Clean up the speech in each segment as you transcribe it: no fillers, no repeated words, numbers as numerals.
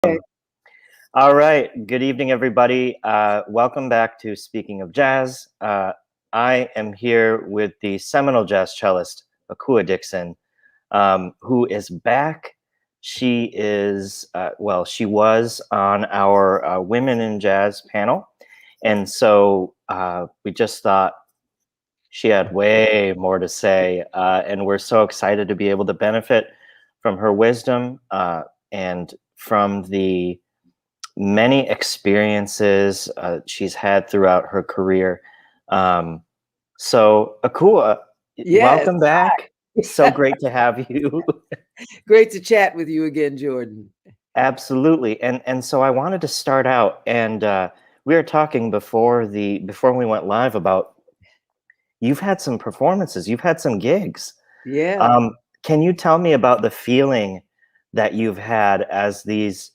Okay. All right. Good evening, everybody. Welcome back to Speaking of Jazz. I am here with the seminal jazz cellist, Akua Dixon, who is back. She is, she was on our Women in Jazz panel. And so we just thought she had way more to say. And we're so excited to be able to benefit from her wisdom and from the many experiences she's had throughout her career. So Akua, Yes. welcome back. So great to have you. Great to chat with you again, Jordan. Absolutely. And so I wanted to start out, and we were talking before we went live about you've had some performances, you've had some gigs. Yeah. Can you tell me about the feeling that you've had as these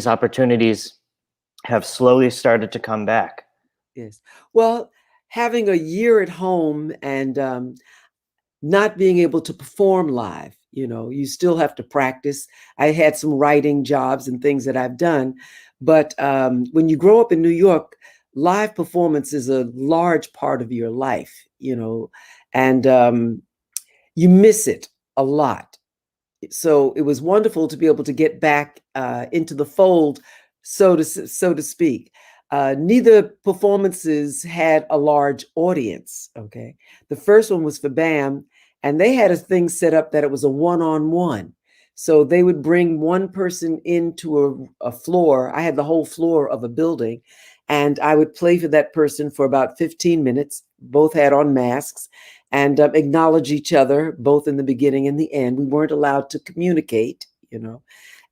opportunities have slowly started to come back? Yes. Well, having a year at home and not being able to perform live, you still have to practice. I had some writing jobs and things that I've done. But when you grow up in New York, live performance is a large part of your life, and you miss it a lot. So it was wonderful to be able to get back into the fold, so to speak. Neither performances had a large audience. Okay, the first one was for BAM, and they had a thing set up that it was a one-on-one. So they would bring one person into a floor. I had the whole floor of a building, and I would play for that person for about 15 minutes. Both had on masks and acknowledge each other, both in the beginning and the end. We weren't allowed to communicate,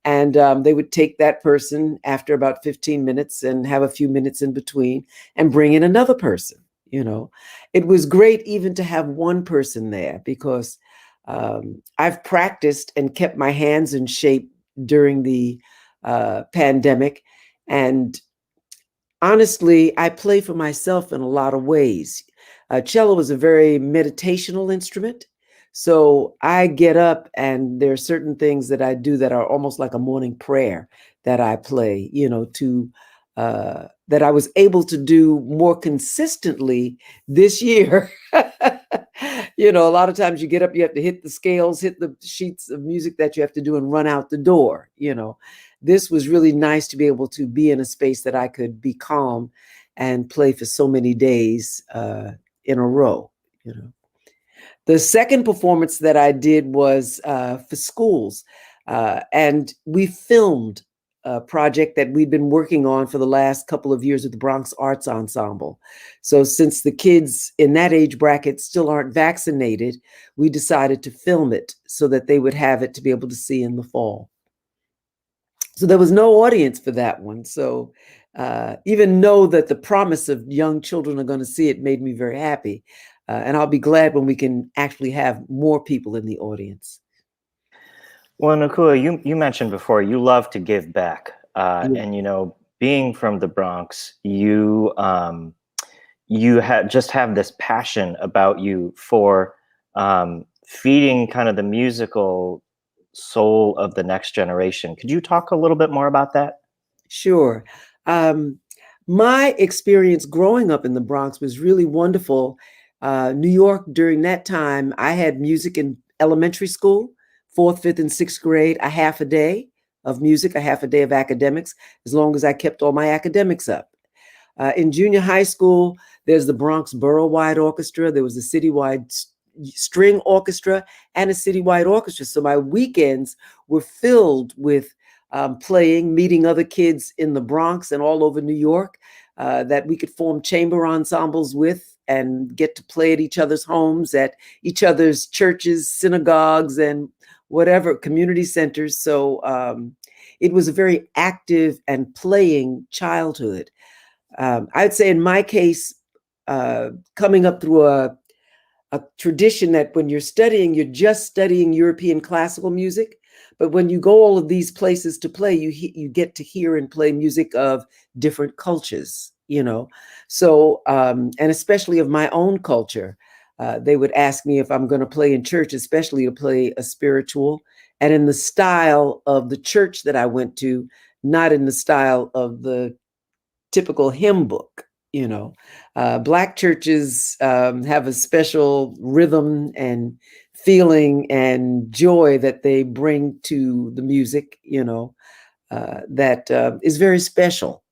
and they would take that person after about 15 minutes and have a few minutes in between and bring in another person. It was great even to have one person there because I've practiced and kept my hands in shape during the pandemic. And honestly, I play for myself in a lot of ways. Cello is a very meditational instrument. So I get up and there are certain things that I do that are almost like a morning prayer that I play, that I was able to do more consistently this year. A lot of times you get up, you have to hit the scales, hit the sheets of music that you have to do and run out the door. This was really nice to be able to be in a space that I could be calm and play for so many days in a row. The second performance that I did was for schools, and we filmed a project that we'd been working on for the last couple of years with the Bronx Arts Ensemble. So since the kids in that age bracket still aren't vaccinated, we decided to film it so that they would have it to be able to see in the fall. So there was no audience for that one. So even know that the promise of young children are going to see it made me very happy. And I'll be glad when we can actually have more people in the audience. Well, Nakua, you mentioned before you love to give back, Yeah. and being from the Bronx, you just have this passion about you for feeding kind of the musical soul of the next generation. Could you talk a little bit more about that? Sure. My experience growing up in the Bronx was really wonderful. New York, during that time, I had music in elementary school, 4th, 5th, and 6th grade, a half a day of music, a half a day of academics, as long as I kept all my academics up. In junior high school, there's the Bronx Borough-wide Orchestra. There was a citywide string orchestra and a citywide orchestra. So my weekends were filled with playing, meeting other kids in the Bronx and all over New York that we could form chamber ensembles with and get to play at each other's homes, at each other's churches, synagogues, and whatever, community centers. So it was a very active and playing childhood. I'd say in my case, coming up through a tradition that when you're studying, you're just studying European classical music. But when you go all of these places to play, you get to hear and play music of different cultures, So, and especially of my own culture. They would ask me if I'm going to play in church, especially to play a spiritual and in the style of the church that I went to, not in the style of the typical hymn book. Black churches have a special rhythm and feeling and joy that they bring to the music, that is very special.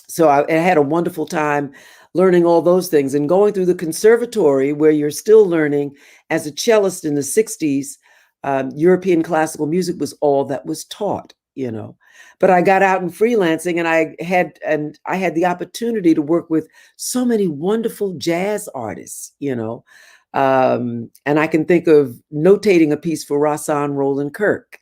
So I had a wonderful time learning all those things and going through the conservatory where you're still learning. As a cellist in the 60s, European classical music was all that was taught, But I got out in freelancing, and I had the opportunity to work with so many wonderful jazz artists, and I can think of notating a piece for Rahsaan Roland Kirk,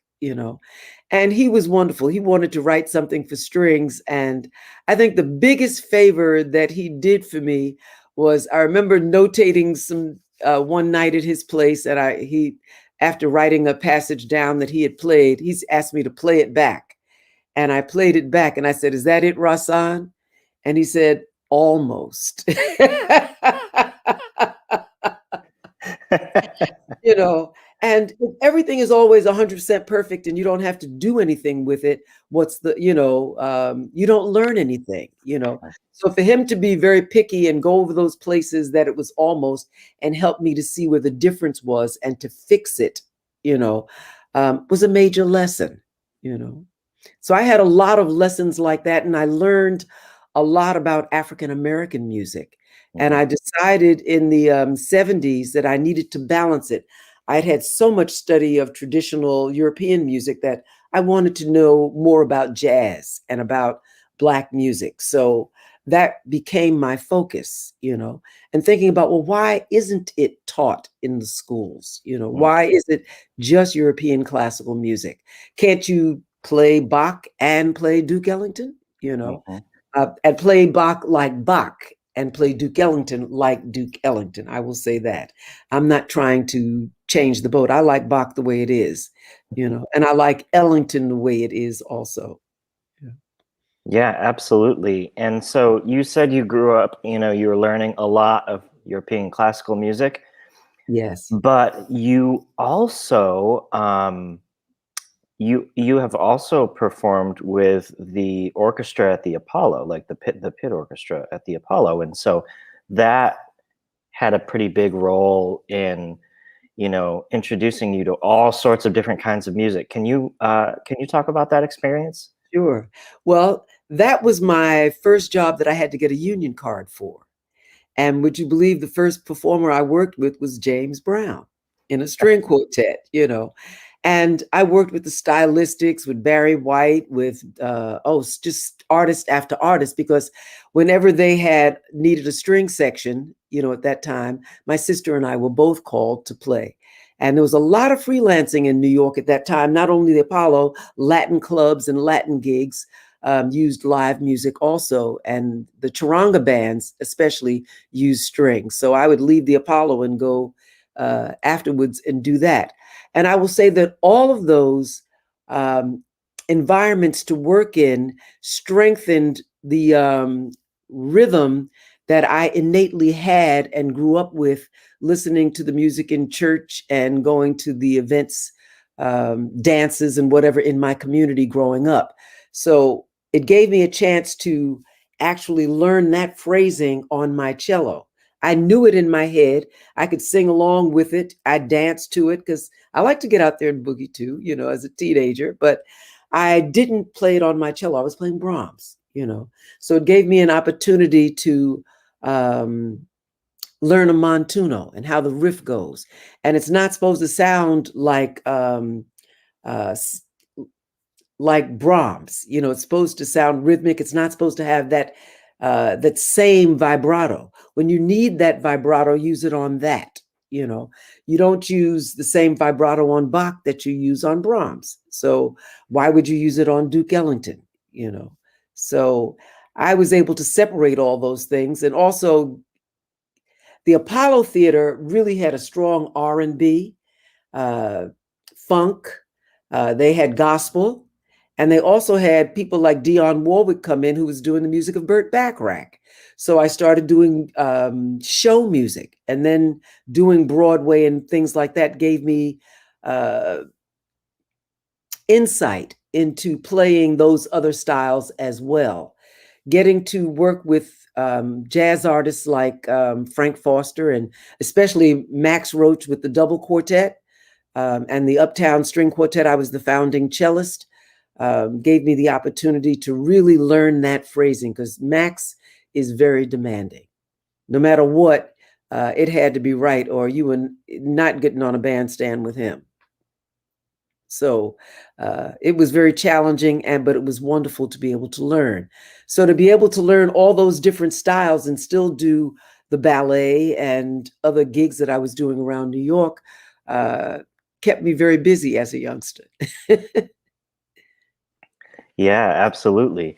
and he was wonderful. He wanted to write something for strings. And I think the biggest favor that he did for me was, I remember notating some one night at his place, and after writing a passage down that he had played, he's asked me to play it back. And I played it back, and I said, "Is that it, Rahsaan?" And he said, "Almost." And if everything is always 100% perfect and you don't have to do anything with it, you don't learn anything, So for him to be very picky and go over those places that it was almost, and help me to see where the difference was and to fix it, was a major lesson, So I had a lot of lessons like that, and I learned a lot about African American music. And I decided in the 70s that I needed to balance it. I'd had so much study of traditional European music that I wanted to know more about jazz and about Black music. So that became my focus, and thinking about, well, why isn't it taught in the schools? Why is it just European classical music? Can't you play Bach and play Duke Ellington, and play Bach like Bach and play Duke Ellington like Duke Ellington? I will say that. I'm not trying to change the boat. I like Bach the way it is, and I like Ellington the way it is also. Yeah, absolutely. And so you said you grew up, you were learning a lot of European classical music. Yes. But you also you have also performed with the orchestra at the Apollo, like the pit orchestra at the Apollo, and so that had a pretty big role in introducing you to all sorts of different kinds of music. Can you talk about that experience? Sure. Well, that was my first job that I had to get a union card for. And would you believe the first performer I worked with was James Brown in a string quartet, And I worked with the stylistics, with Barry White, with just artist after artist, because whenever they had needed a string section, at that time, my sister and I were both called to play. And there was a lot of freelancing in New York at that time, not only the Apollo, Latin clubs and Latin gigs used live music also. And the charanga bands especially used strings. So I would leave the Apollo and go afterwards and do that. And I will say that all of those environments to work in strengthened the rhythm that I innately had and grew up with, listening to the music in church and going to the events, dances and whatever in my community growing up. So it gave me a chance to actually learn that phrasing on my cello. I knew it in my head. I could sing along with it. I danced to it because I like to get out there and boogie too, as a teenager, but I didn't play it on my cello. I was playing Brahms, So it gave me an opportunity to learn a montuno and how the riff goes. And it's not supposed to sound like Brahms, it's supposed to sound rhythmic. It's not supposed to have that same vibrato. When you need that vibrato, use it on that. You don't use the same vibrato on Bach that you use on Brahms. So why would you use it on Duke Ellington? So I was able to separate all those things. And also the Apollo Theater really had a strong R&B, funk. They had gospel. And they also had people like Dionne Warwick come in, who was doing the music of Burt Bacharach. So I started doing show music, and then doing Broadway and things like that gave me insight into playing those other styles as well. Getting to work with jazz artists like Frank Foster and especially Max Roach with the double quartet and the Uptown String Quartet. I was the founding cellist. Gave me the opportunity to really learn that phrasing because Max is very demanding. No matter what, it had to be right, or you were not getting on a bandstand with him. So it was very challenging, but it was wonderful to be able to learn. So to be able to learn all those different styles and still do the ballet and other gigs that I was doing around New York kept me very busy as a youngster. Yeah, absolutely.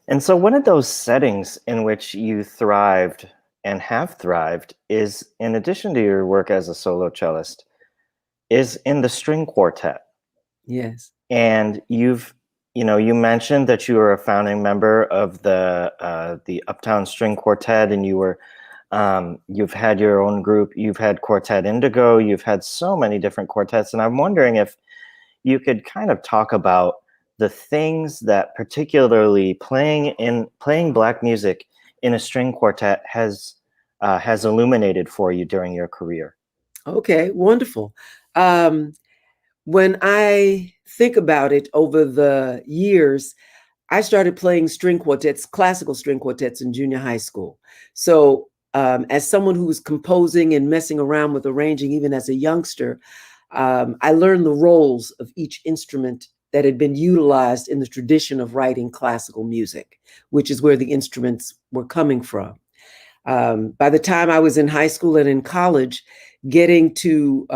And so one of those settings in which you thrived and have thrived is, in addition to your work as a solo cellist, is in the string quartet. Yes. And you mentioned that you were a founding member of the Uptown String Quartet, and you've had your own group. You've had Quartet Indigo. You've had so many different quartets, and I'm wondering if you could kind of talk about the things that particularly playing Black music in a string quartet has illuminated for you during your career. Okay, wonderful. When I think about it over the years, I started playing string quartets, classical string quartets in junior high school. So as someone who was composing and messing around with arranging, even as a youngster, I learned the roles of each instrument that had been utilized in the tradition of writing classical music, which is where the instruments were coming from. By the time I was in high school and in college, getting to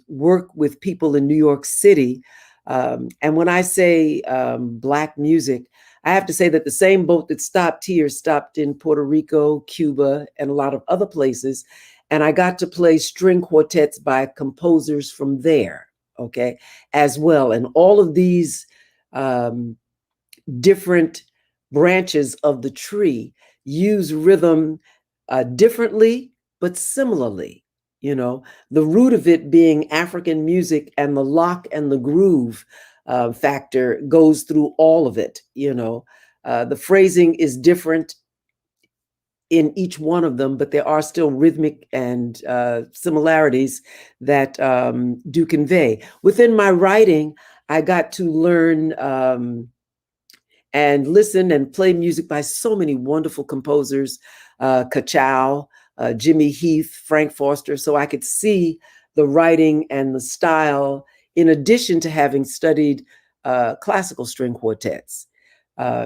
work with people in New York City. And when I say Black music, I have to say that the same boat that stopped here stopped in Puerto Rico, Cuba, and a lot of other places. And I got to play string quartets by composers from there, okay, as well. And all of these different branches of the tree use rhythm differently, but similarly. The root of it being African music, and the lock and the groove factor goes through all of it. The phrasing is different in each one of them, but there are still rhythmic and similarities that do convey. Within my writing, I got to learn and listen and play music by so many wonderful composers, Kachow, Jimmy Heath, Frank Foster, so I could see the writing and the style, in addition to having studied classical string quartets.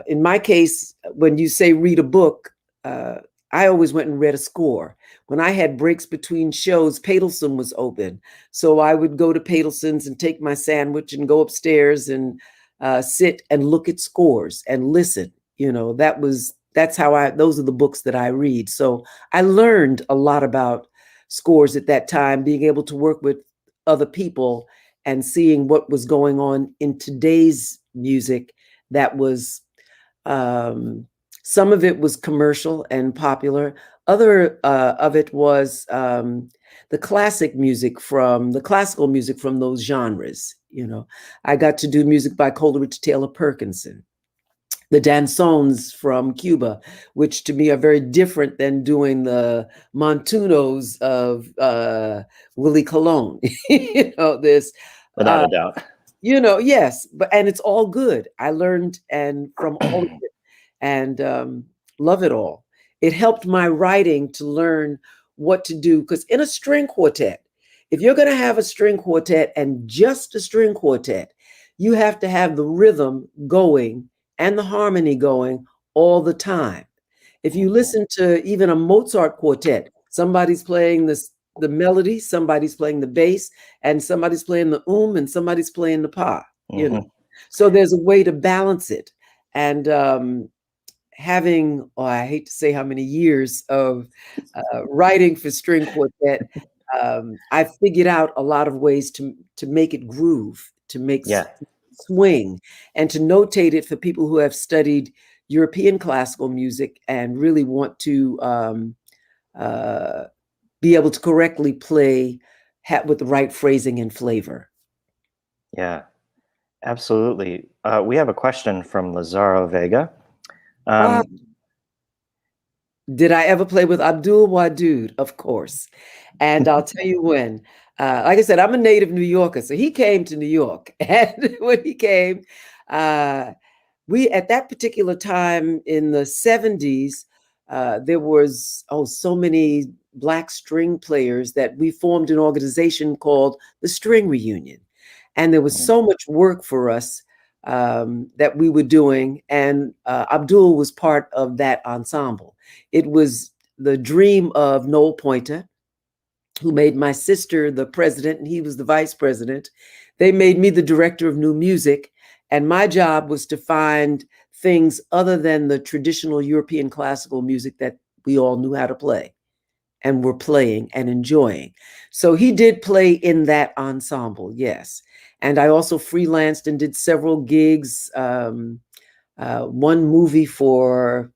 In my case, when you say read a book, I always went and read a score. When I had breaks between shows, Padelson was open. So I would go to Padelson's and take my sandwich and go upstairs and sit and look at scores and listen. Those are the books that I read. So I learned a lot about scores at that time, being able to work with other people and seeing what was going on in today's music that was, some of it was commercial and popular. Other of it was the classical music from those genres. I got to do music by Coleridge Taylor Perkinson, the danzones from Cuba, which to me are very different than doing the montunos of Willie Colon. This Without a doubt. Yes, and it's all good. I learned from all of it and love it all. It helped my writing to learn what to do, because in a string quartet, if you're going to have a string quartet and just a string quartet, you have to have the rhythm going and the harmony going all the time. If you listen to even a Mozart quartet, somebody's playing the melody, somebody's playing the bass, and somebody's playing the and somebody's playing the pa. So there's a way to balance it. And having, I hate to say how many years of writing for string quartet, I figured out a lot of ways to make it groove, to make swing, and to notate it for people who have studied European classical music and really want to be able to correctly play with the right phrasing and flavor. Yeah. Absolutely. We have a question from Lazaro Vega. Ah, did I ever play with Abdul Wadud? Of course. And I'll tell you when. Like I said, I'm a native New Yorker, so he came to New York. And when he came, we at that particular time in the 70s, there was so many Black string players that we formed an organization called the String Reunion. And there was so much work for us that we were doing. And Abdul was part of that ensemble. It was the dream of Noel Pointer, who made my sister the president, and he was the vice president. They made me the director of new music. And my job was to find things other than the traditional European classical music that we all knew how to play and were playing and enjoying. So he did play in that ensemble, yes. And I also freelanced and did several gigs. One movie for,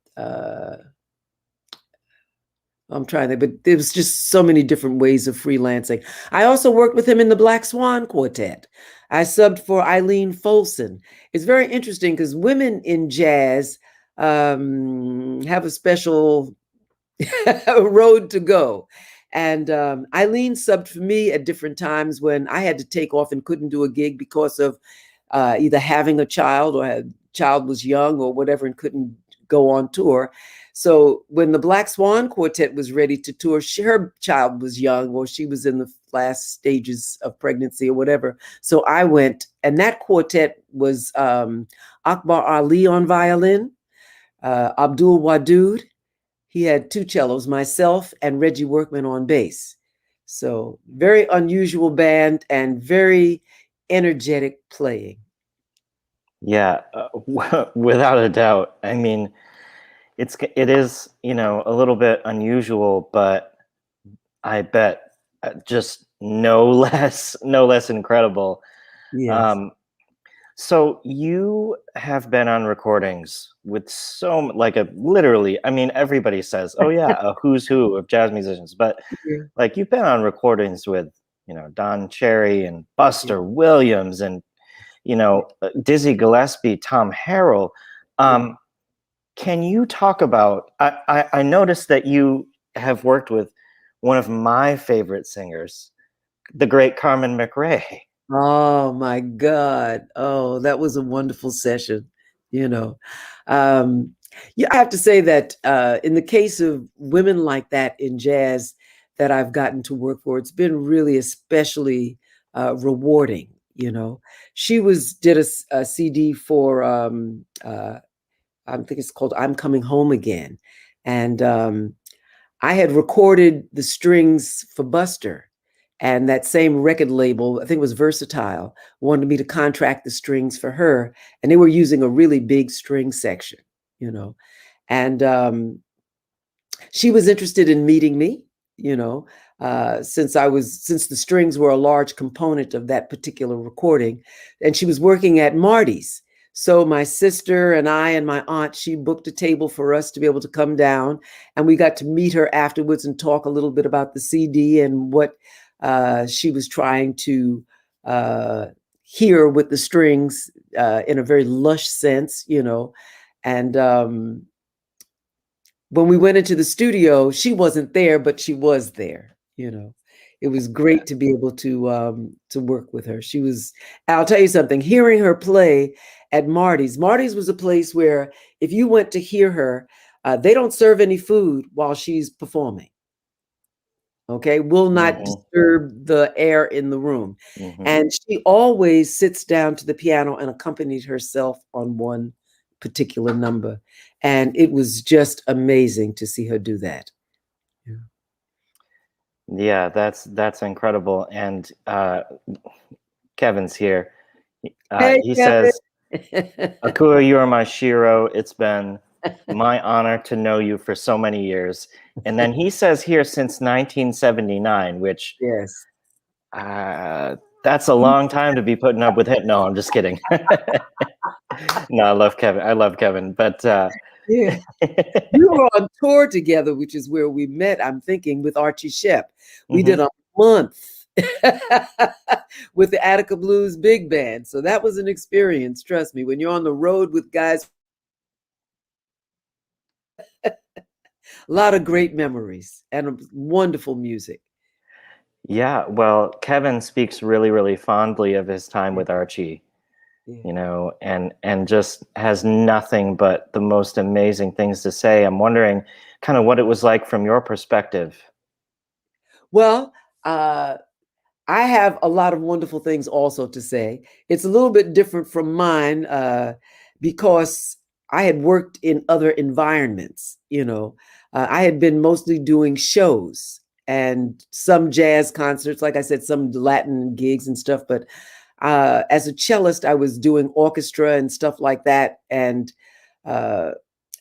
I'm trying to, but there was just so many different ways of freelancing. I also worked with him in the Black Swan Quartet. I subbed for Eileen Folsom. It's very interesting because women in jazz have a special road to go. And Eileen subbed for me at different times when I had to take off and couldn't do a gig because of either having a child or a child was young or whatever and couldn't go on tour. So when the Black Swan Quartet was ready to tour, her child was young or she was in the last stages of pregnancy or whatever. So I went, and that quartet was Akbar Ali on violin, Abdul Wadud. He had two cellos, myself and Reggie Workman on bass. So very unusual band and very energetic playing. Yeah, without a doubt. I mean, it is, a little bit unusual, but I bet just no less incredible. Yes. So you have been on recordings with literally, I mean, everybody says, oh yeah, a who's who of jazz musicians, but like you've been on recordings with, Don Cherry and Buster Williams and, Dizzy Gillespie, Tom Harrell. Can you talk about, I noticed that you have worked with one of my favorite singers, the great Carmen McRae. Oh my God. Oh, that was a wonderful session. Yeah, I have to say that in the case of women like that in jazz that I've gotten to work for, it's been really especially rewarding. She did a CD for I think it's called "I'm Coming Home Again," and I had recorded the strings for Buster. And that same record label, I think it was Versatile, wanted me to contract the strings for her. And they were using a really big string section, And she was interested in meeting me, since the strings were a large component of that particular recording. And she was working at Marty's. So my sister and I and my aunt, she booked a table for us to be able to come down. And we got to meet her afterwards and talk a little bit about the CD and what she was trying to hear with the strings in a very lush sense, And when we went into the studio, she wasn't there, but she was there. It was great to be able to work with her. I'll tell you something, hearing her play at Marty's was a place where if you went to hear her, they don't serve any food while she's performing. Okay, will not disturb the air in the room. And she always sits down to the piano and accompanied herself on one particular number. And it was just amazing to see her do that. Yeah, that's incredible. And Kevin's here. Hey, he Kevin. says, Akua, you are my shiro. It's been my honor to know you for so many years. And then he says here since 1979, which yes, that's a long time to be putting up with it. No, I'm just kidding. No, I love Kevin. But yeah. We were on tour together, which is where we met, I'm thinking, with Archie Shepp. We did a month with the Attica Blues Big Band. So that was an experience, trust me. When you're on the road with guys, a lot of great memories and wonderful music. Yeah, well, Kevin speaks really, really fondly of his time Yeah, with Archie, yeah. you know, and just has nothing but the most amazing things to say. I'm wondering kind of what it was like from your perspective. Well, uh, I have a lot of wonderful things also to say. It's a little bit different from mine because I had worked in other environments. I had been mostly doing shows and some jazz concerts, like I said, some Latin gigs and stuff. But as a cellist, I was doing orchestra and stuff like that. And uh,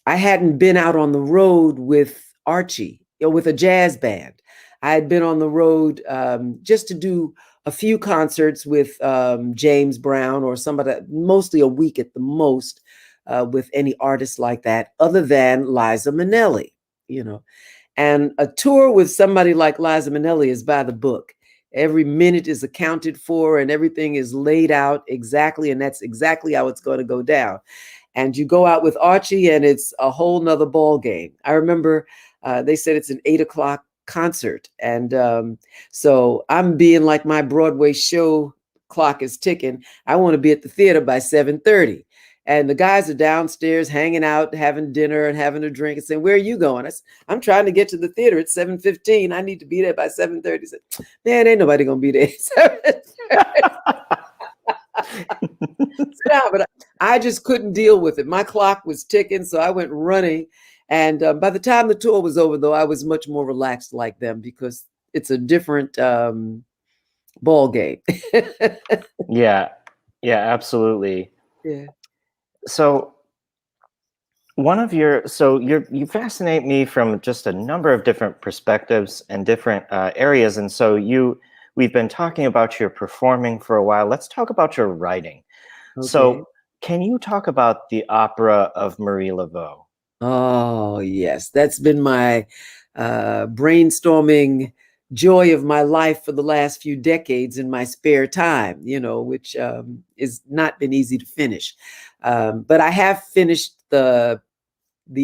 I hadn't been out on the road with Archie, with a jazz band. I had been on the road just to do a few concerts with James Brown or somebody, mostly a week at the most, with any artist like that, other than Liza Minnelli, you know. And a tour with somebody like Liza Minnelli is by the book. Every minute is accounted for and everything is laid out exactly. And that's exactly how it's going to go down. And you go out with Archie and it's a whole nother ball game. I remember they said it's an 8 o'clock concert. And so I'm being like my Broadway show clock is ticking. I want to be at the theater by 7:30. And the guys are downstairs hanging out, having dinner and having a drink and saying, "Where are you going?" I'm trying to get to the theater at 7:15. I need to be there by 7:30. I said, "Man, ain't nobody going to be there at 7:30." Yeah, but I just couldn't deal with it. My clock was ticking, so I went running. And by the time the tour was over, though, I was much more relaxed like them because it's a different ball game. Yeah, yeah, absolutely. Yeah. So you fascinate me from just a number of different perspectives and different areas. And so we've been talking about your performing for a while. Let's talk about your writing. Okay. So can you talk about the opera of Marie Laveau? Oh, yes. That's been my brainstorming joy of my life for the last few decades in my spare time, which is not been easy to finish. But I have finished the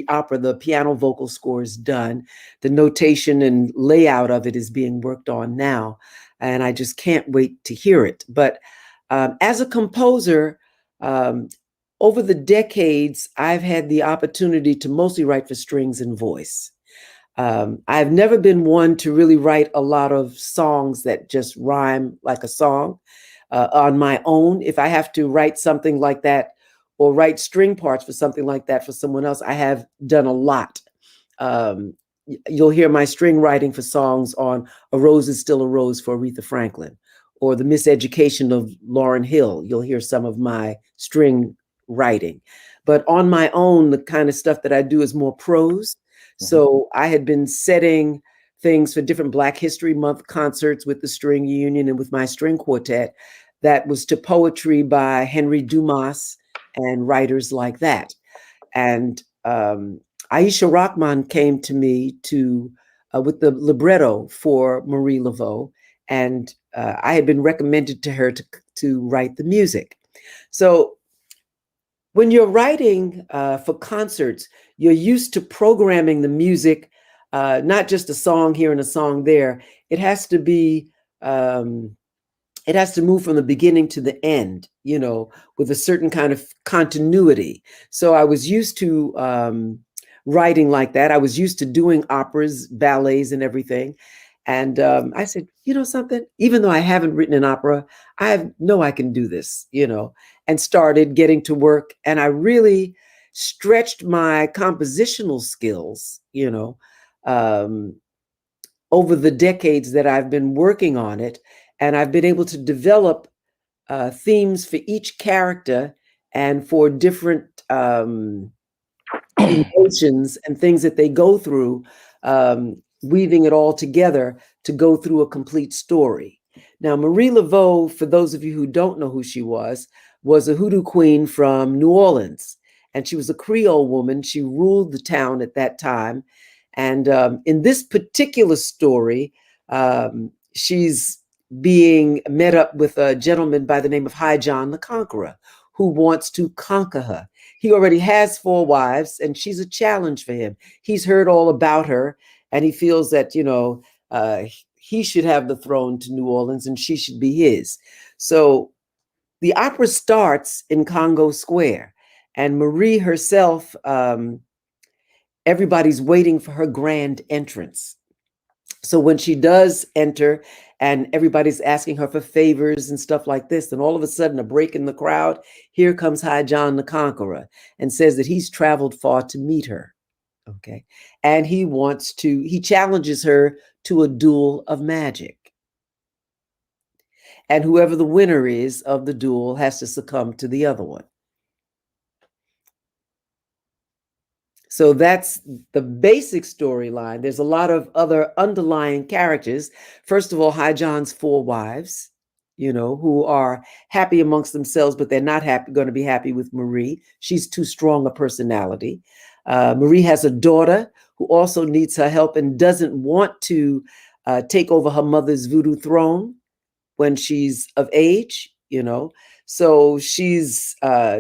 opera. The piano vocal score is done. The notation and layout of it is being worked on now. And I just can't wait to hear it. But as a composer, um, over the decades, I've had the opportunity to mostly write for strings and voice. I've never been one to really write a lot of songs that just rhyme like a song on my own. If I have to write something like that or write string parts for something like that for someone else, I have done a lot. Um, you'll hear my string writing for songs on A Rose is Still a Rose for Aretha Franklin or The Miseducation of Lauryn Hill. You'll hear some of my string writing. But on my own, the kind of stuff that I do is more prose. So I had been setting things for different Black History Month concerts with the string union and with my string quartet that was to poetry by Henry Dumas and writers like that. And Aisha Rahman came to me with the libretto for Marie Laveau, and I had been recommended to her to write the music. So when you're writing for concerts, you're used to programming the music, not just a song here and a song there. It has to be, it has to move from the beginning to the end, with a certain kind of continuity. So I was used to writing like that. I was used to doing operas, ballets, and everything. And I said, something, even though I haven't written an opera, know I can do this, and started getting to work. And I really stretched my compositional skills, um, over the decades that I've been working on it. And I've been able to develop themes for each character and for different emotions and things that they go through, weaving it all together to go through a complete story. Now, Marie Laveau, for those of you who don't know who she was a hoodoo queen from New Orleans. And she was a Creole woman. She ruled the town at that time. And in this particular story, she's being met up with a gentleman by the name of High John the Conqueror, who wants to conquer her. He already has 4 wives, and she's a challenge for him. He's heard all about her, and he feels that, he should have the throne to New Orleans and she should be his. So the opera starts in Congo Square, and Marie herself, everybody's waiting for her grand entrance. So when she does enter and everybody's asking her for favors and stuff like this, then all of a sudden, a break in the crowd, here comes High John the Conqueror and says that he's traveled far to meet her. Okay. And he challenges her to a duel of magic. And whoever the winner is of the duel has to succumb to the other one. So that's the basic storyline. There's a lot of other underlying characters. First of all, High John's 4 wives, who are happy amongst themselves, but they're not going to be happy with Marie. She's too strong a personality. Marie has a daughter who also needs her help and doesn't want to take over her mother's voodoo throne when she's of age, So she's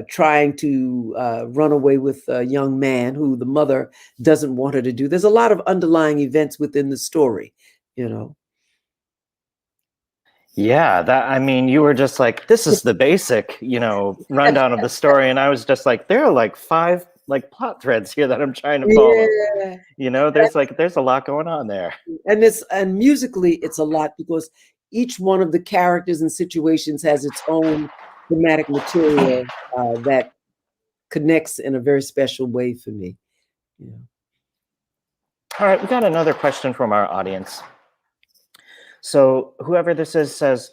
trying to run away with a young man who the mother doesn't want her to do. There's a lot of underlying events within the story, Yeah, you were just like, this is the basic, rundown of the story. And I was just like, there are like 5 like plot threads here that I'm trying to follow. Yeah. There's a lot going on there. And musically, it's a lot because each one of the characters and situations has its own thematic material that connects in a very special way for me. All right, we got another question from our audience. So whoever this is says,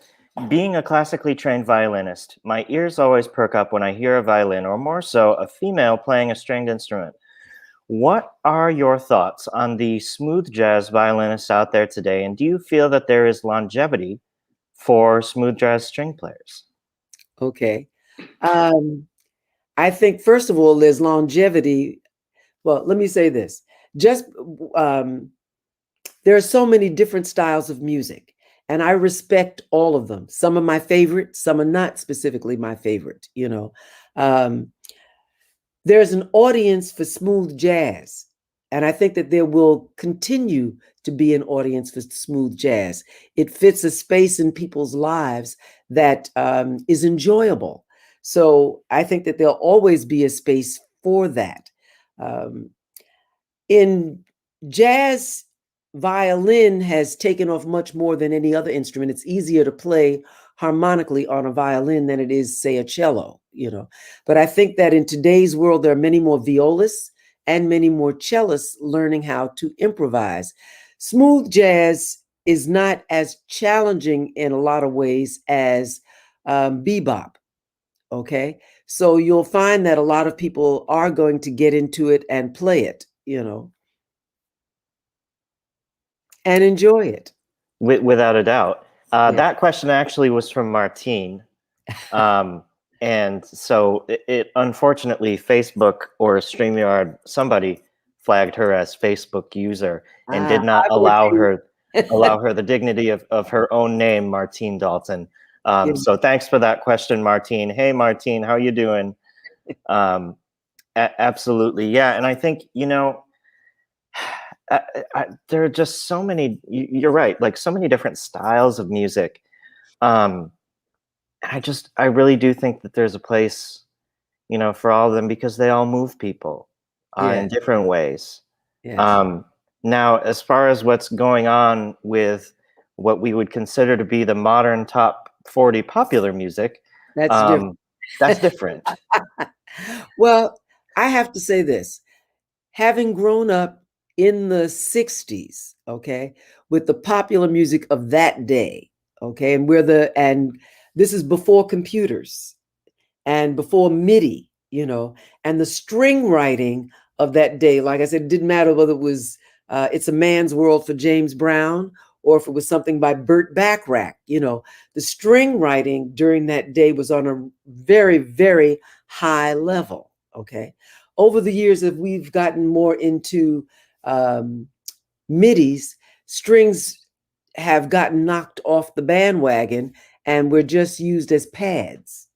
being a classically trained violinist, my ears always perk up when I hear a violin, or more so, a female playing a stringed instrument. What are your thoughts on the smooth jazz violinists out there today? And do you feel that there is longevity for smooth jazz string players? Okay. I think, first of all, there's longevity. Well, let me say this. There are so many different styles of music, and I respect all of them. Some are my favorite, some are not specifically my favorite, There's an audience for smooth jazz, and I think that there will continue to be an audience for smooth jazz. It fits a space in people's lives that is enjoyable. So I think that there'll always be a space for that. In jazz, violin has taken off much more than any other instrument. It's easier to play harmonically on a violin than it is, say, a cello, But I think that in today's world, there are many more violists and many more cellists learning how to improvise. Smooth jazz is not as challenging in a lot of ways as bebop, okay? So you'll find that a lot of people are going to get into it and play it, and enjoy it. Without a doubt. Yeah. That question actually was from Martine. And so it unfortunately, Facebook or StreamYard, somebody flagged her as Facebook user and did not allow her the dignity of her own name, Martine Dalton. So thanks for that question, Martine. Hey, Martine, how you doing? Absolutely. Yeah. And I think, there are just so many, you're right, like so many different styles of music. I really do think that there's a place, for all of them because they all move people in different ways. Yes. Now, as far as what's going on with what we would consider to be the modern top 40 popular music, That's different. That's different. Well, I have to say this. Having grown up in the 60s, okay, with the popular music of that day, okay, and this is before computers and before MIDI, and the string writing of that day, like I said, it didn't matter whether it was It's a Man's World for James Brown or if it was something by Burt Bacharach, the string writing during that day was on a very, very high level, okay? Over the years, as we've gotten more into MIDIs, strings have gotten knocked off the bandwagon, and we're just used as pads,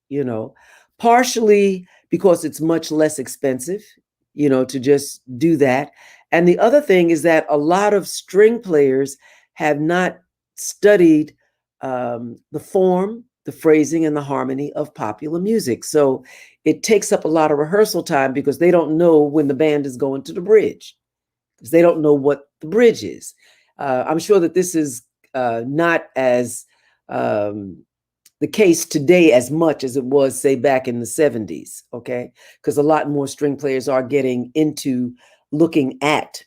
partially because it's much less expensive, to just do that. And the other thing is that a lot of string players have not studied the form, the phrasing, and the harmony of popular music. So it takes up a lot of rehearsal time because they don't know when the band is going to the bridge, because they don't know what the bridge is. I'm sure that this is not as the case today as much as it was, say, back in the 70s, okay? Because a lot more string players are getting into looking at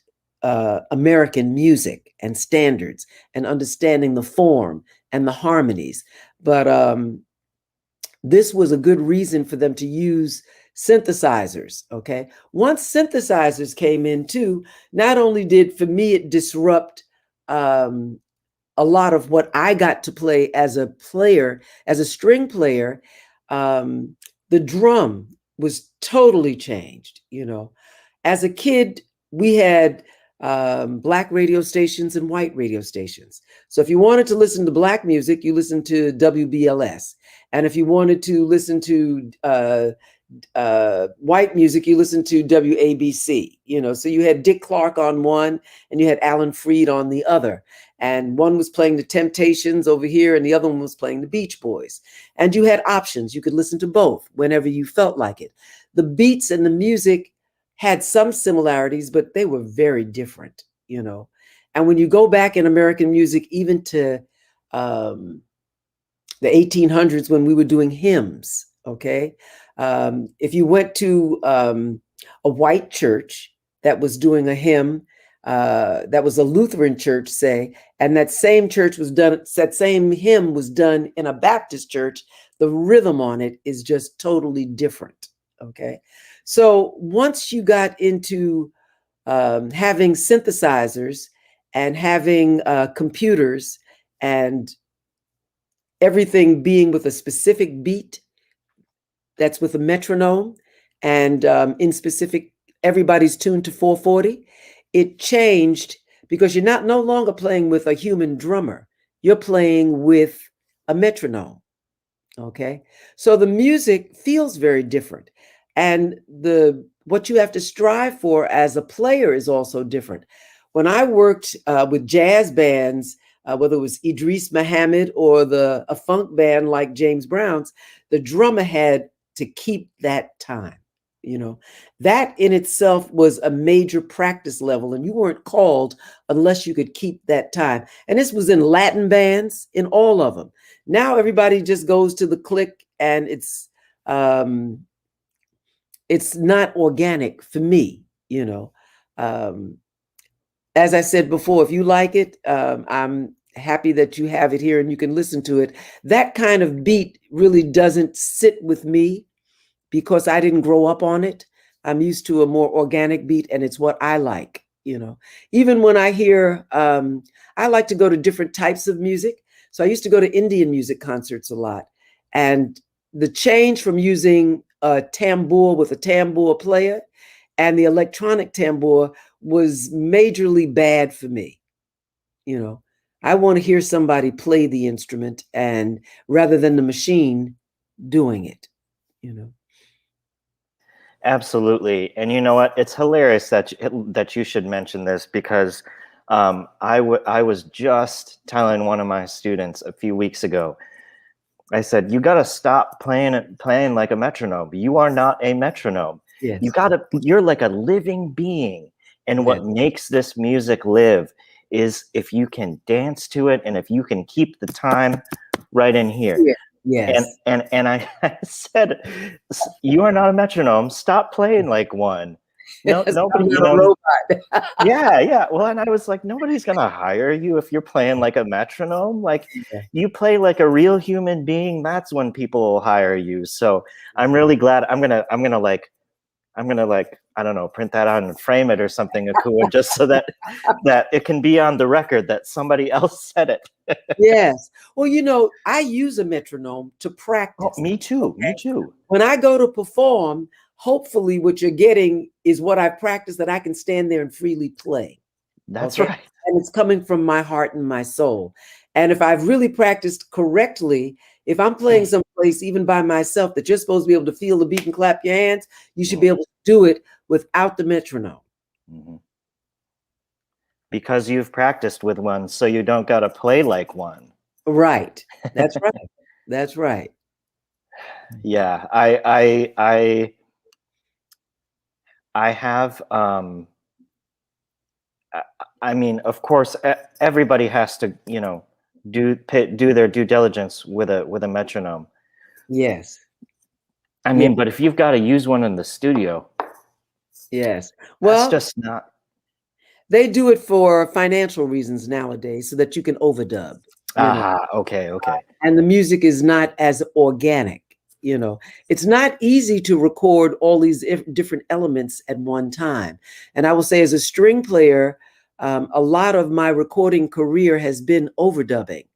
American music and standards and understanding the form and the harmonies. But this was a good reason for them to use synthesizers, okay? Once synthesizers came in too, not only did, for me, it disrupt a lot of what I got to play as a player, as a string player, the drum was totally changed, As a kid, we had black radio stations and white radio stations. So if you wanted to listen to black music, you listened to WBLS. And if you wanted to listen to white music, you listened to WABC, so you had Dick Clark on one and you had Alan Freed on the other. And one was playing the Temptations over here and the other one was playing the Beach Boys. And you had options. You could listen to both whenever you felt like it. The beats and the music had some similarities, but they were very different, And when you go back in American music, even to the 1800s, when we were doing hymns, okay? If you went to a white church that was doing a hymn, that was a Lutheran church, say, and that same hymn was done in a Baptist church, the rhythm on it is just totally different, okay? So once you got into having synthesizers and having computers and everything being with a specific beat, that's with a metronome, and in specific, everybody's tuned to 440. It changed because you're no longer playing with a human drummer. You're playing with a metronome, okay? So the music feels very different. And what you have to strive for as a player is also different. When I worked with jazz bands, whether it was Idris Muhammad or a funk band like James Brown's, the drummer had to keep that time. That in itself was a major practice level, and you weren't called unless you could keep that time. And this was in Latin bands, in all of them. Now everybody just goes to the click, and it's not organic for me, As I said before, if you like it, I'm happy that you have it here and you can listen to it. That kind of beat really doesn't sit with me, because I didn't grow up on it. I'm used to a more organic beat, and it's what I like, Even when I hear, I like to go to different types of music. So I used to go to Indian music concerts a lot. And the change from using a tambour with a tambour player and the electronic tambour was majorly bad for me. I want to hear somebody play the instrument, and rather than the machine doing it, Absolutely. And you know what? It's hilarious that you should mention this, because I was just telling one of my students a few weeks ago, I said, you got to stop playing like a metronome. You are not a metronome. Yes. You're like a living being. And what makes this music live is if you can dance to it and if you can keep the time right in here. Yeah. Yes. And I said, you are not a metronome. Stop playing like one. No, Yes, nobody. I'm not a robot. Yeah. Well, and I was like, nobody's gonna hire you if you're playing like a metronome. Like, you play like a real human being. That's when people will hire you. So I'm really glad. I'm gonna I don't know, print that out and frame it or something, Akua, just so that it can be on the record that somebody else said it. Yes. Well, I use a metronome to practice. Oh, me too. Okay? Me too. When I go to perform, hopefully what you're getting is what I've practiced, that I can stand there and freely play. That's okay? right. and it's coming from my heart and my soul. And if I've really practiced correctly, if I'm playing someplace even by myself that you're supposed to be able to feel the beat and clap your hands, you should be able to do it without the metronome. Mm-hmm. Because you've practiced with one, so you don't got to play like one. Right. That's right. That's right. Yeah, I have. I mean, of course, everybody has to, do their due diligence with a metronome. Yes. I mean, but if you've got to use one in the studio, yes. That's Well, just not. they do it for financial reasons nowadays, so that you can overdub. Aha. Okay. And the music is not as organic. It's not easy to record all these different elements at one time. And I will say, as a string player, a lot of my recording career has been overdubbing,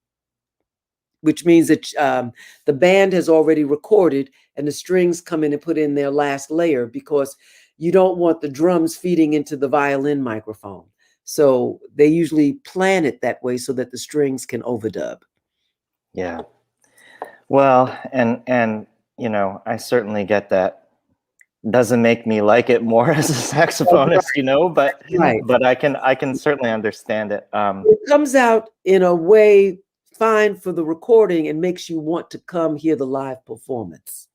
which means that the band has already recorded and the strings come in and put in their last layer, because you don't want the drums feeding into the violin microphone. So they usually plan it that way so that the strings can overdub. Yeah. Well, and I certainly get that. Doesn't make me like it more as a saxophonist, but Right. but I can certainly understand it. It comes out in a way fine for the recording and makes you want to come hear the live performance,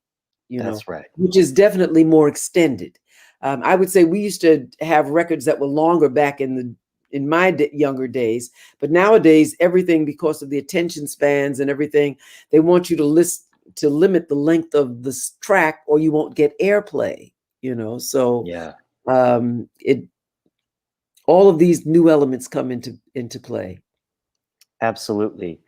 That's right. which is definitely more extended. I would say we used to have records that were longer back in my younger days, but nowadays everything, because of the attention spans and everything, they want you to limit the length of the track or you won't get airplay. So Yeah. all of these new elements come into play. Absolutely.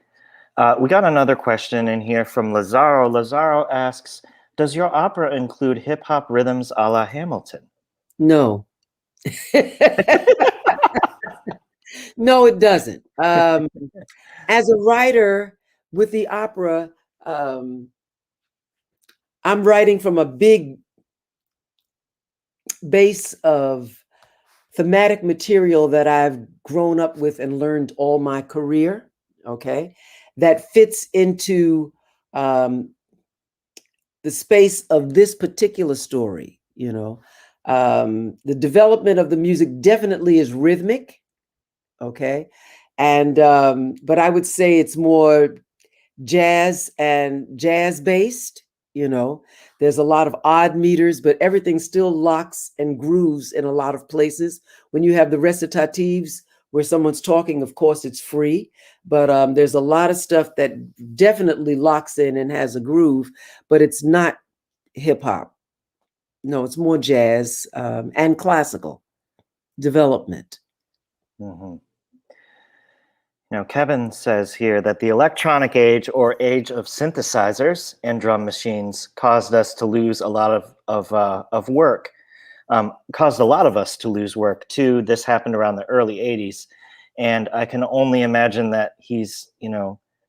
We got another question in here from Lazaro. Lazaro asks, does your opera include hip-hop rhythms a la Hamilton? No. No, it doesn't. As a writer with the opera, I'm writing from a big base of thematic material that I've grown up with and learned all my career, okay, that fits into the space of this particular story. The development of the music definitely is rhythmic, okay, and but I would say it's more jazz and jazz based. There's a lot of odd meters, but everything still locks and grooves in a lot of places. When you have the recitatives where someone's talking, of course it's free, but there's a lot of stuff that definitely locks in and has a groove, but it's not hip hop. No, it's more jazz and classical development. Mm-hmm. Kevin says here that the electronic age, or age of synthesizers and drum machines, caused us to lose a lot of work. Caused a lot of us to lose work too. This happened around the early 80s. And I can only imagine that he's,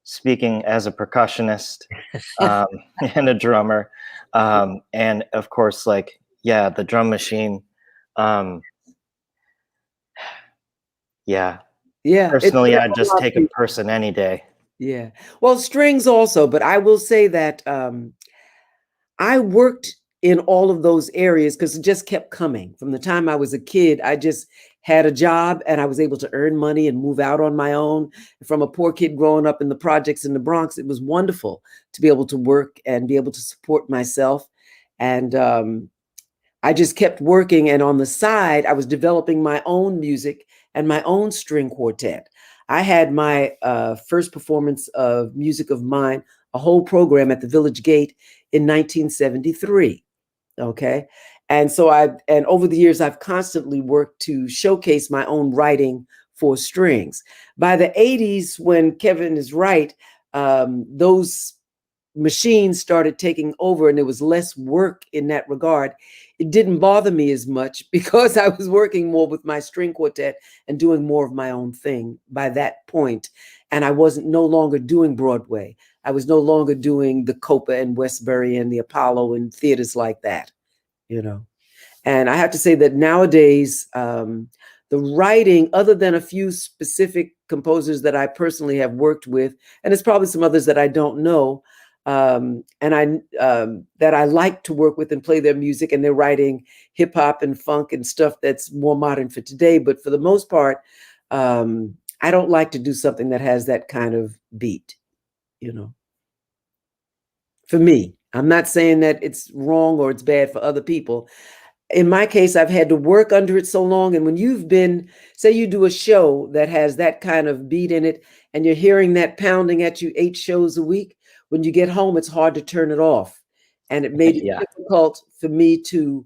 speaking as a percussionist and a drummer. And of course, the drum machine. Yeah. Yeah. Personally, I'd just take a person any day. Yeah. Well, strings also, but I will say that I worked in all of those areas because it just kept coming. From the time I was a kid, I just had a job and I was able to earn money and move out on my own. From a poor kid growing up in the projects in the Bronx, it was wonderful to be able to work and be able to support myself. And I just kept working. And on the side, I was developing my own music and my own string quartet. I had my first performance of Music of Mine, a whole program at the Village Gate in 1973. Okay. And so over the years, I've constantly worked to showcase my own writing for strings. By the 80s, when Kevin is right, those machines started taking over and there was less work in that regard. It didn't bother me as much because I was working more with my string quartet and doing more of my own thing by that point. And I wasn't no longer doing Broadway. I was no longer doing the Copa and Westbury and the Apollo and theaters like that, And I have to say that nowadays, The writing, other than a few specific composers that I personally have worked with, and there's probably some others that I don't know, that I like to work with and play their music, and they're writing hip hop and funk and stuff that's more modern for today. But for the most part, I don't like to do something that has that kind of beat, you know. For me, I'm not saying that it's wrong or it's bad for other people. In my case, I've had to work under it so long. And when you've been, say you do a show that has that kind of beat in it, and you're hearing that pounding at you 8 shows a week, when you get home, it's hard to turn it off. And it made it Yeah. difficult for me to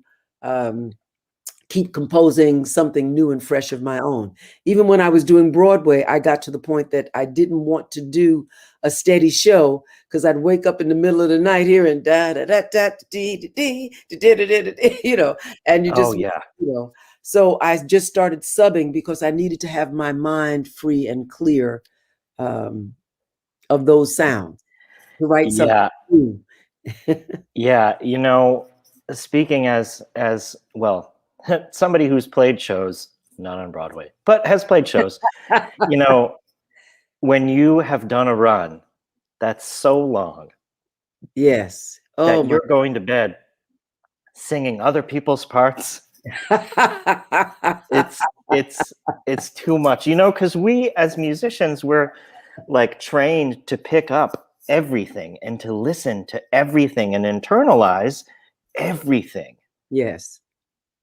keep composing something new and fresh of my own. Even when I was doing Broadway, I got to the point that I didn't want to do a steady show, because I'd wake up in the middle of the night hearing da da da da dee dee dee, you know, and you just, yeah. you know. So I just started subbing because I needed to have my mind free and clear of those sounds to write something Yeah. new. Yeah, speaking as well, somebody who's played shows, not on Broadway, but has played shows, when you have done a run that's so long Yes. Oh that my. you're going to bed singing other people's parts, it's too much, because we as musicians, we're like trained to pick up everything and to listen to everything and internalize everything. Yes.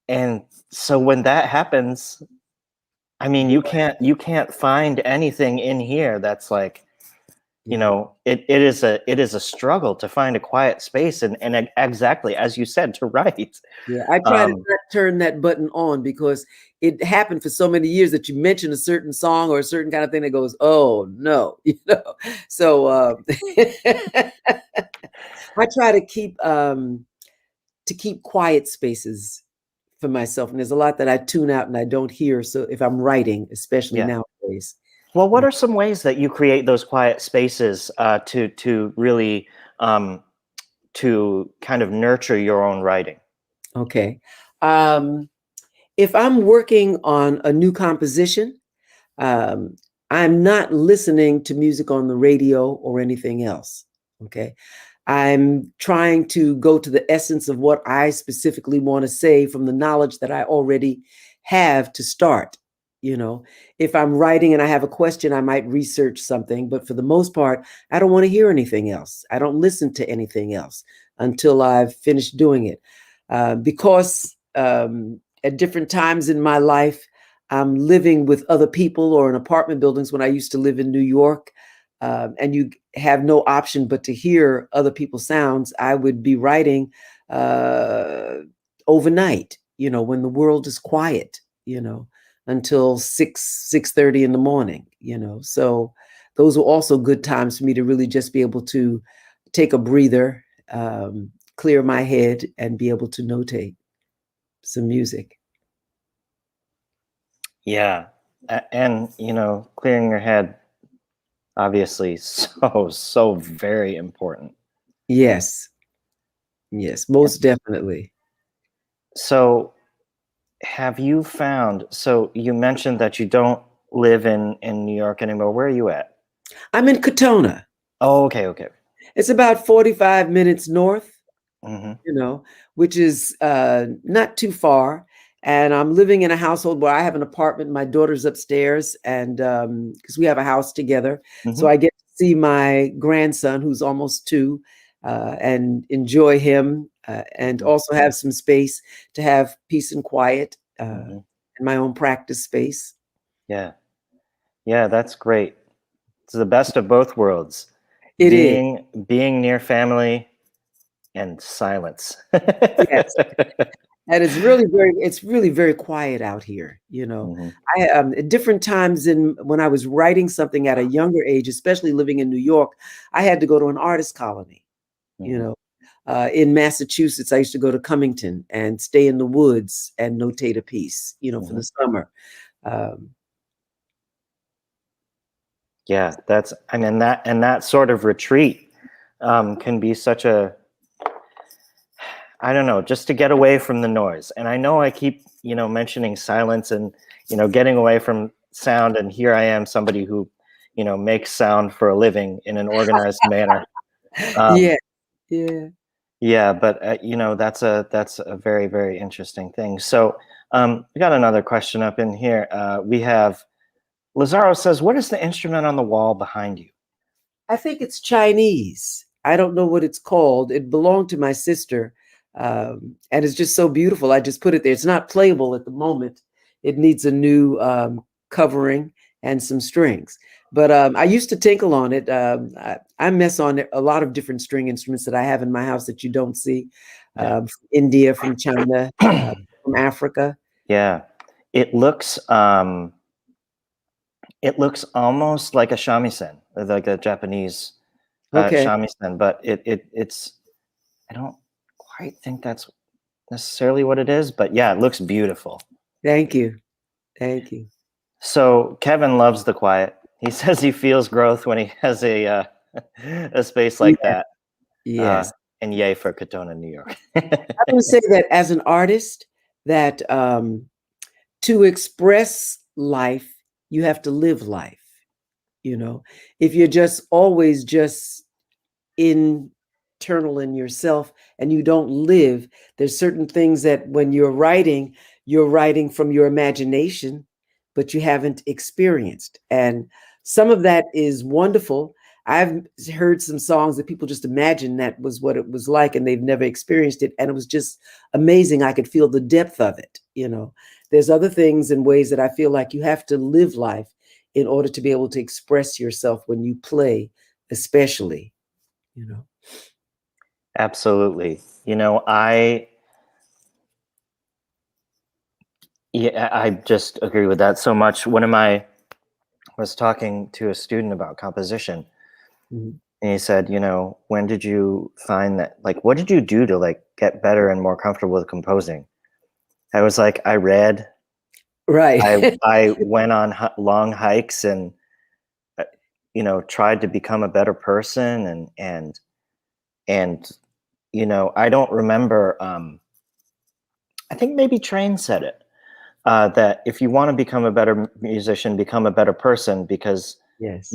And so when that happens, I mean, you can't find anything in here that's like, it is a struggle to find a quiet space and exactly as you said, to write. Yeah, I try to not turn that button on, because it happened for so many years that you mention a certain song or a certain kind of thing that goes, oh no, So I try to keep quiet spaces for myself, and there's a lot that I tune out and I don't hear. So if I'm writing, especially Yeah. nowadays. Well, what are some ways that you create those quiet spaces to really to kind of nurture your own writing? Okay. If I'm working on a new composition, um, I'm not listening to music on the radio or anything else. Okay. I'm trying to go to the essence of what I specifically want to say from the knowledge that I already have to start. If I'm writing and I have a question, I might research something, but for the most part, I don't want to hear anything else. I don't listen to anything else until I've finished doing it. Because at different times in my life, I'm living with other people or in apartment buildings when I used to live in New York, and you have no option but to hear other people's sounds. I would be writing overnight, when the world is quiet, until 6:30 in the morning, So those were also good times for me to really just be able to take a breather, clear my head, and be able to notate some music. Yeah. And, clearing your head, obviously, so very important. Yes. Yes, most definitely. So have you found, so you mentioned that you don't live in New York anymore. Where are you at? I'm in Katona. Oh, okay. It's about 45 minutes north, Mm-hmm. which is not too far. And I'm living in a household where I have an apartment. My daughter's upstairs, and because we have a house together. Mm-hmm. So I get to see my grandson, who's almost 2, and enjoy him, and also have some space to have peace and quiet, in my own practice space. Yeah. Yeah, that's great. It's the best of both worlds. It is. Being near family and silence. Yes. And it's really very quiet out here. Mm-hmm. I at different times when I was writing something at a younger age, especially living in New York, I had to go to an artist colony. Mm-hmm. In Massachusetts, I used to go to Cummington and stay in the woods and notate a piece, for the summer. Yeah, that sort of retreat can be such a I don't know, just to get away from the noise. And I know I keep, mentioning silence and, getting away from sound. And here I am, somebody who, makes sound for a living in an organized manner. Yeah, yeah. Yeah, but that's a very, very interesting thing. So we got another question up in here. We have Lazaro says, "What is the instrument on the wall behind you?" I think it's Chinese. I don't know what it's called. It belonged to my sister, and it's just so beautiful. I just put it there. It's not playable at the moment. It needs a new covering and some strings. But I used to tinkle on it. I mess on a lot of different string instruments that I have in my house that you don't see, from India, from China, from Africa. Yeah, it looks almost like a shamisen, like a Japanese Okay. shamisen, but it's I don't quite think that's necessarily what it is, but yeah, it looks beautiful. Thank you. Thank you. So Kevin loves the quiet. He says he feels growth when he has a space like Yeah. that. Yes. And yay for Katona, New York. I would say that as an artist, that to express life, you have to live life. If you're just always just internal in yourself and you don't live, there's certain things that when you're writing from your imagination, but you haven't experienced. And some of that is wonderful. I've heard some songs that people just imagine that was what it was like and they've never experienced it. And it was just amazing. I could feel the depth of it. There's other things and ways that I feel like you have to live life in order to be able to express yourself when you play, especially. Absolutely. I just agree with that so much. I was talking to a student about composition, Mhm. and he said, when did you find that, like, what did you do to like get better and more comfortable with composing? I was like, I read, Right. I went on long hikes and, tried to become a better person. And, I don't remember, I think maybe Train said it, that if you want to become a better musician, become a better person, because Yes.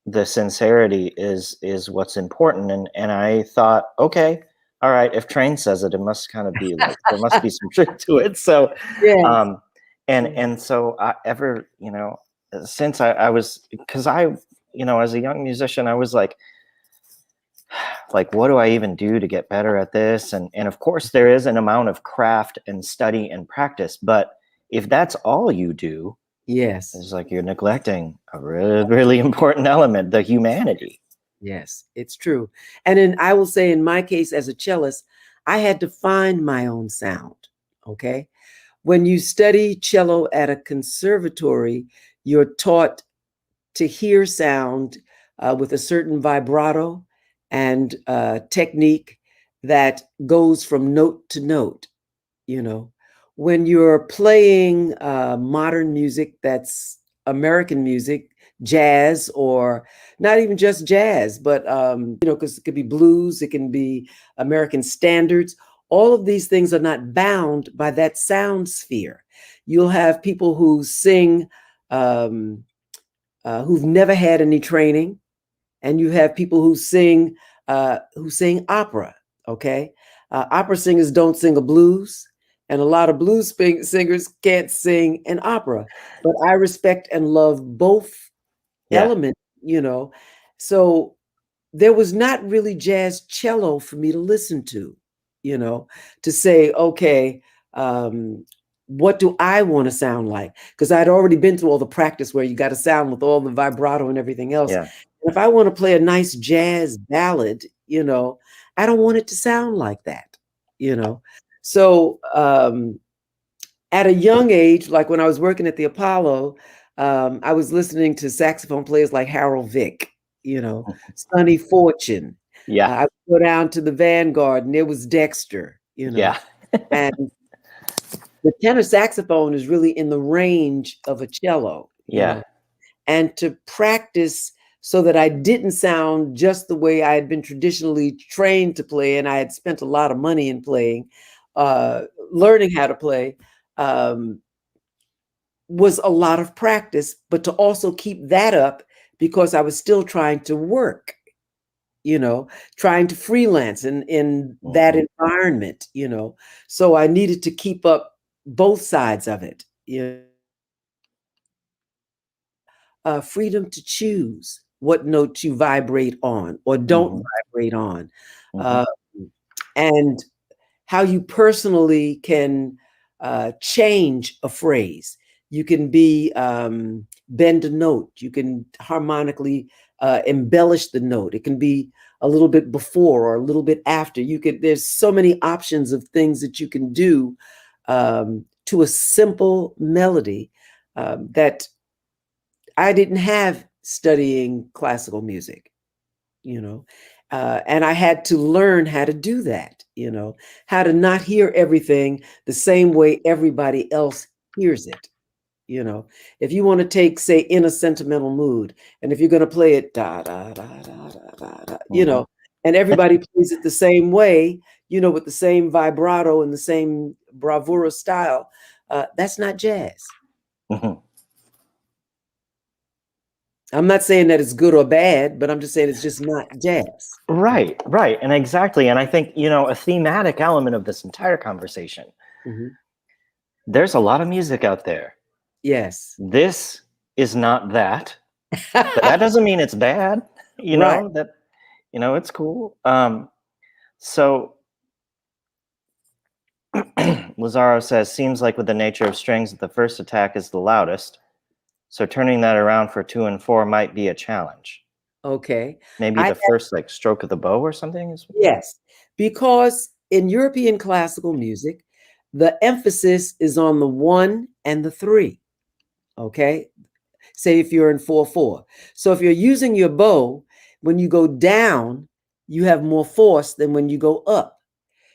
the sincerity is what's important. And I thought, okay, all right, if Train says it, it must kind of be like there must be some truth to it. So Yes. um and so since I was, because I as a young musician, I was like, what do I even do to get better at this? And of course there is an amount of craft and study and practice, but if that's all you do, Yes. it's like you're neglecting a really, really important element, the humanity. Yes, it's true. And then I will say, in my case as a cellist, I had to find my own sound. Okay. When you study cello at a conservatory, you're taught to hear sound with a certain vibrato and technique that goes from note to note. When you're playing modern music, that's American music, jazz, or not even just jazz, but because it could be blues, it can be American standards. All of these things are not bound by that sound sphere. You'll have people who sing who've never had any training, and you have people who sing opera. Okay, opera singers don't sing a blues, and a lot of blues singers can't sing an opera. But I respect and love both elements. So there was not really jazz cello for me to listen to. To say, okay, what do I want to sound like? Because I'd already been through all the practice where you got to sound with all the vibrato and everything else. Yeah. If I want to play a nice jazz ballad, I don't want it to sound like that, So at a young age, like when I was working at the Apollo, I was listening to saxophone players like Harold Vick, Sonny Fortune. Yeah. I would go down to the Vanguard and there was Dexter, Yeah. and the tenor saxophone is really in the range of a cello, Yeah. and to practice so that I didn't sound just the way I had been traditionally trained to play, and I had spent a lot of money in playing, learning how to play, was a lot of practice, but to also keep that up because I was still trying to work, trying to freelance in that environment, So I needed to keep up both sides of it. Freedom to choose what note you vibrate on or don't vibrate on, and how you personally can change a phrase. You can bend a note. You can harmonically embellish the note. It can be a little bit before or a little bit after. There's so many options of things that you can do to a simple melody that I didn't have studying classical music, and I had to learn how to do that, how to not hear everything the same way everybody else hears it. If you want to take, say, In a Sentimental Mood, and if you're going to play it da da da da da da, and everybody plays it the same way, with the same vibrato and the same bravura style, that's not jazz. I'm not saying that it's good or bad, but I'm just saying it's just not jazz. Right. And exactly. And I think, a thematic element of this entire conversation, there's a lot of music out there. Yes. This is not that. But that doesn't mean it's bad. It's cool. So Lazaro says, seems like with the nature of strings, the first attack is the loudest. So turning that around for 2 and 4 might be a challenge. Okay. Maybe the first stroke of the bow or something? Yes, because in European classical music, the emphasis is on the 1 and the 3. Okay. Say if you're in 4/4. So if you're using your bow, when you go down, you have more force than when you go up.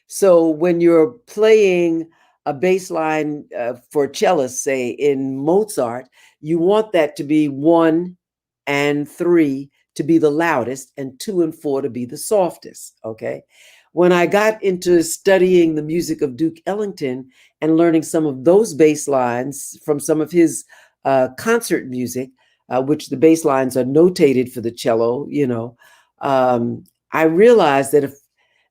So when you're playing a bass line for cellists, say in Mozart, you want that to be 1 and 3 to be the loudest and 2 and 4 to be the softest. Okay. When I got into studying the music of Duke Ellington and learning some of those bass lines from some of his concert music, which the bass lines are notated for the cello, I realized that if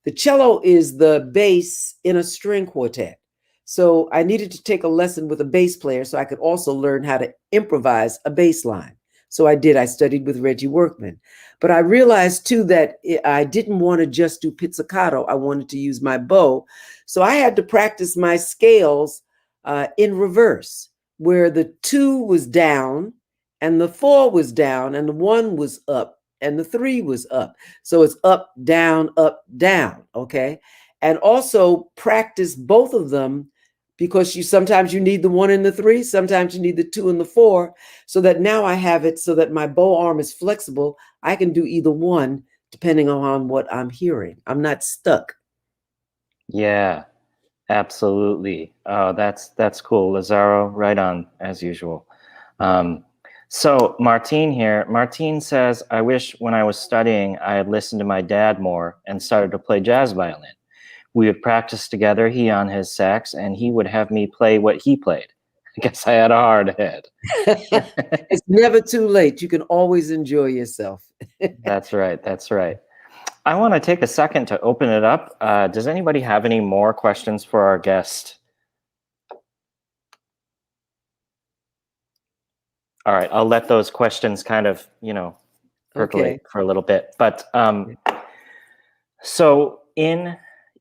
the cello is the bass in a string quartet. So I needed to take a lesson with a bass player so I could also learn how to improvise a bass line. So I did. I studied with Reggie Workman. But I realized too that I didn't want to just do pizzicato. I wanted to use my bow. So I had to practice my scales in reverse, where the 2 was down and the 4 was down and the 1 was up and the 3 was up. So it's up, down, okay? And also practice both of them because sometimes you need the 1 and the 3, sometimes you need the 2 and the 4, so that now I have it so that my bow arm is flexible. I can do either one depending on what I'm hearing. I'm not stuck. Yeah, absolutely. Oh, that's cool. Lazaro, right on as usual. So Martine here. Martine says, I wish when I was studying, I had listened to my dad more and started to play jazz violin. We would practice together, he on his sax, and he would have me play what he played. I guess I had a hard head. It's never too late. You can always enjoy yourself. That's right. I want to take a second to open it up. Does anybody have any more questions for our guest? All right, I'll let those questions kind of, percolate for a little bit. But so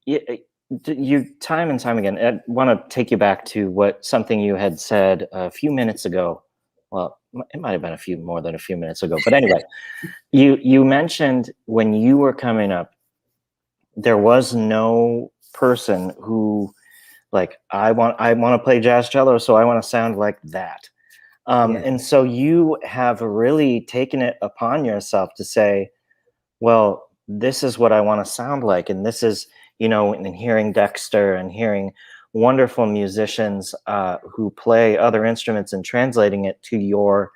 you time and time again, I want to take you back to something you had said a few minutes ago. Well, it might have been more than a few minutes ago, but anyway, you mentioned when you were coming up, there was no person who I want to play jazz cello, so I want to sound like that. And so you have really taken it upon yourself to say, well, this is what I want to sound like. And this is, and hearing Dexter and hearing wonderful musicians who play other instruments and translating it to your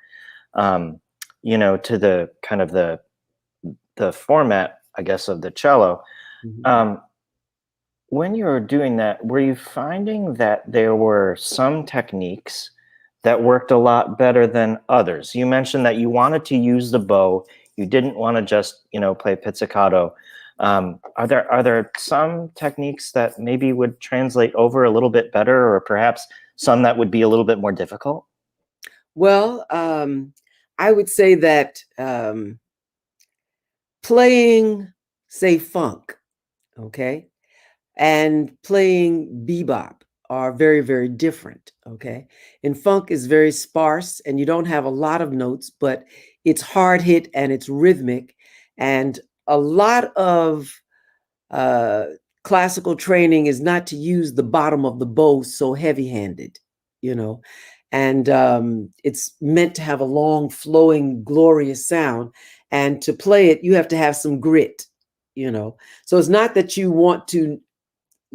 you know, to the kind of the format, I guess, of the cello. Mhm. When you were doing that, were you finding that there were some techniques that worked a lot better than others? You mentioned that you wanted to use the bow. You didn't want to just, you know, play pizzicato. Are there some techniques that maybe would translate over a little bit better, or perhaps some that would be a little bit more difficult? Well, I would say that playing, say, funk, okay, and playing bebop are very, very different, okay? And funk is very sparse and you don't have a lot of notes, but it's hard hit and it's rhythmic. And a lot of uh, classical training is not to use the bottom of the bow so heavy handed, you know, and it's meant to have a long, flowing, glorious sound. And to play it, you have to have some grit, you know. So it's not that you want to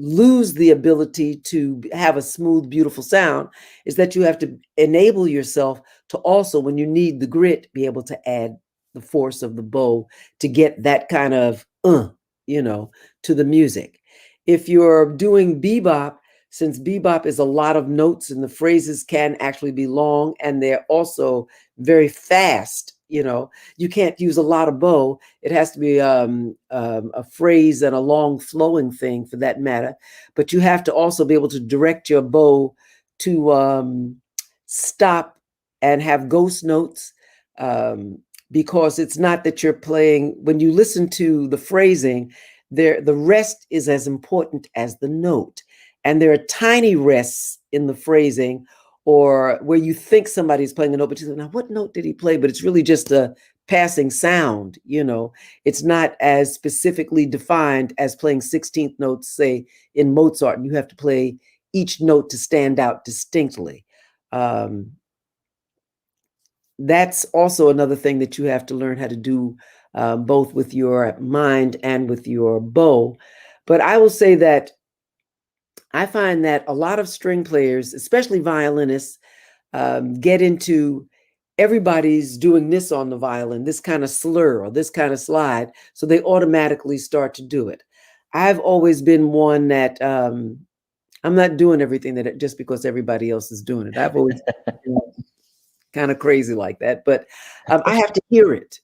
lose the ability to have a smooth, beautiful sound, is that you have to enable yourself to also, when you need the grit, be able to add the force of the bow to get that kind of, you know, to the music. If you're doing bebop, since bebop is a lot of notes and the phrases can actually be long and they're also very fast, you know, you can't use a lot of bow. It has to be a phrase and a long flowing thing for that matter. But you have to also be able to direct your bow to stop and have ghost notes, because it's not that you're playing. When you listen to the phrasing, the rest is as important as the note. And there are tiny rests in the phrasing, or where you think somebody's playing a note, but you say, now what note did he play? But it's really just a passing sound, you know. It's not as specifically defined as playing 16th notes, say in Mozart, and you have to play each note to stand out distinctly. Um, that's also another thing that you have to learn how to do, both with your mind and with your bow. But I will say that I find that a lot of string players, especially violinists, get into everybody's doing this on the violin, this kind of slur or this kind of slide. So they automatically start to do it. I've always been one that I'm not doing everything that just because everybody else is doing it. I've always been kind of crazy like that, but I have to hear it,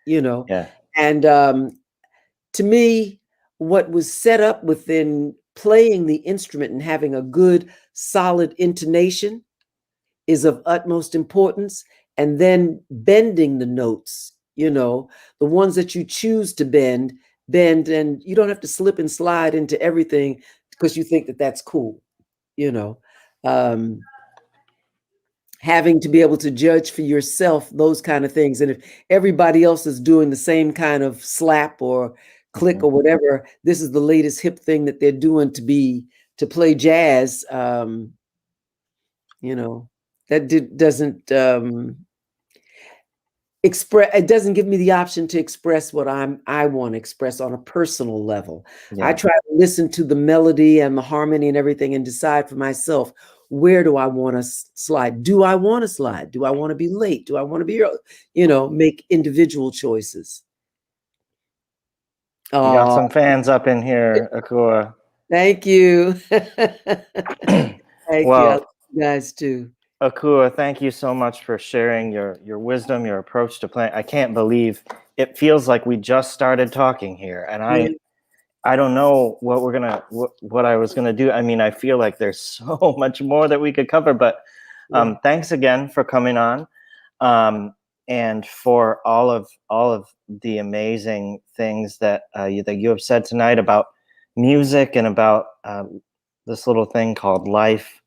you know. Yeah. And to me, what was set up within playing the instrument and having a good, solid intonation is of utmost importance. And then bending the notes, you know, the ones that you choose to bend, and you don't have to slip and slide into everything because you think that that's cool, you know. Um, Having to be able to judge for yourself those kind of things. And if everybody else is doing the same kind of slap or click Mhm. or whatever, this is the latest hip thing that they're doing to play jazz. You know, that doesn't express. It doesn't give me the option to express what I want to express on a personal level. I Yeah. try to listen to the melody and the harmony and everything and decide for myself, where do I want to slide? Do I want to slide? Do I want to be late? Do I want to be early? You know, make individual choices. We got Oh, some fans up in here, Akua. thank you. Thank you. I love Well, you guys too. Akua, thank you so much for sharing your wisdom, your approach to playing. I can't believe it feels like we just started talking here, and Yeah. I don't know what I was gonna do. I mean, I feel like there's so much more that we could cover, but Yeah. thanks again for coming on, and for all of the amazing things that you have said tonight about music and about this little thing called life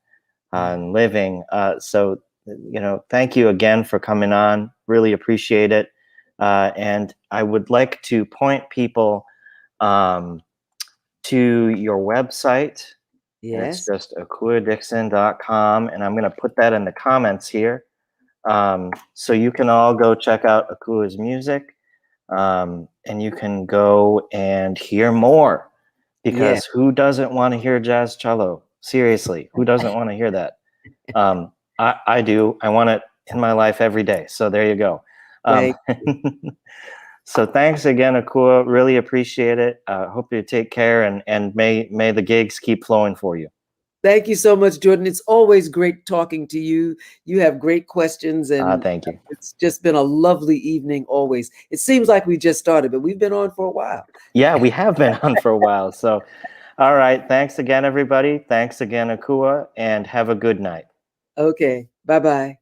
and living. So, you know, thank you again for coming on. Really appreciate it. And I would like to point people um, to your website, and it's Yes. just akuadixon.com. And I'm going to put that in the comments here. So you can all go check out Akua's music, and you can go and hear more, Yeah. because who doesn't want to hear jazz cello? Seriously, who doesn't want to hear that? I do. I want it in my life every day. So there you go. Um, Thank so thanks again, Akua. Really appreciate it. Hope you take care, and may the gigs keep flowing for you. Thank you so much, Jordan. It's always great talking to you. You have great questions, and Thank you. it's just been a lovely evening always. It seems like we just started, but we've been on for a while. Yeah, we have been on for a while. So, all right. Thanks again, everybody. Thanks again, Akua, and have a good night. Okay, bye-bye.